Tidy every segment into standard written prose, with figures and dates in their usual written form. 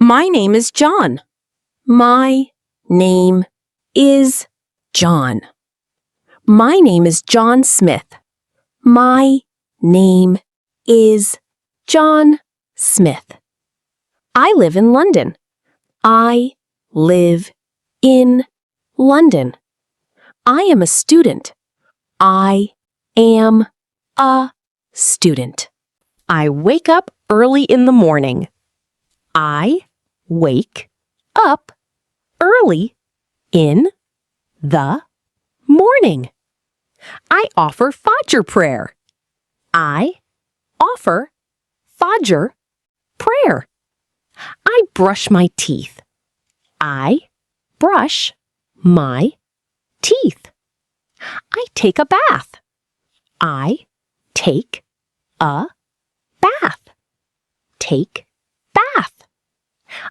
My name is John. My name is John. My name is John Smith. My name is John Smith. I live in London. I live in London. I am a student. I am a student. I wake up early in the morning. I wake up early in the morning. I offer Fajr prayer. I offer Fajr prayer. I brush my teeth. I brush my teeth. I take a bath. I take a bath. Take bath.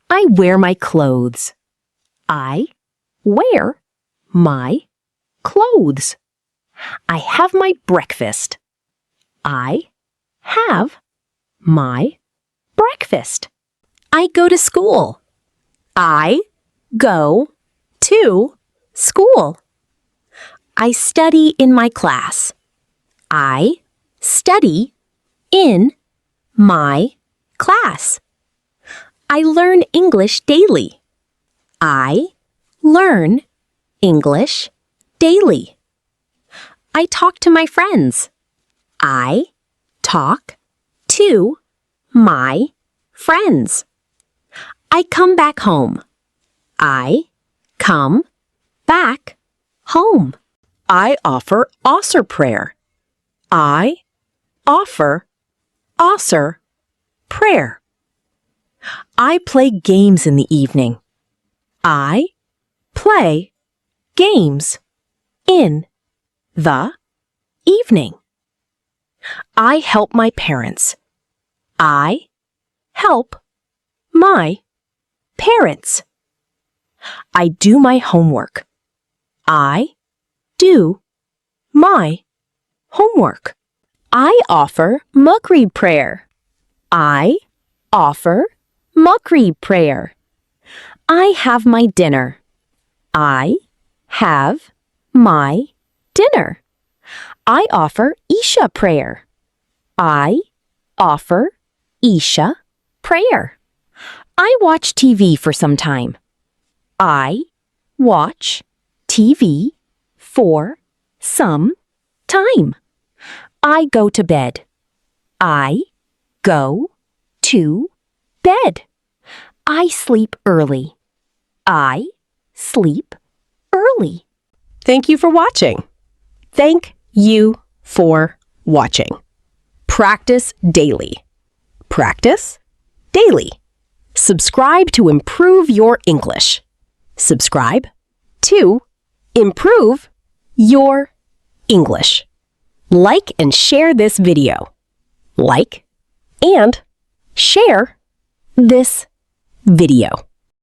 I wear my clothes. I wear my clothes. I have my breakfast. I have my breakfast. I go to school. I go to school. I study in my class. I study in my class. I learn English daily. I learn English daily. I talk to my friends. I talk to my friends. I come back home. I come back home. I offer Asr prayer. I offer Asr prayer. I play games in the evening. I play games in the evening. I help my parents. I help my parents. I do my homework. I do my homework. I offer Maghrib prayer. I offer Maghrib prayer. I have my dinner. I have my dinner. I offer Isha prayer. I offer Isha prayer. I watch TV for some time. I watch TV for some time. I go to bed. I go to bed. I sleep early. I sleep early. Thank you for watching. Thank you for watching. Practice daily. Practice daily. Subscribe to improve your English. Subscribe to improve your English. Like and share this video. Like and share this video.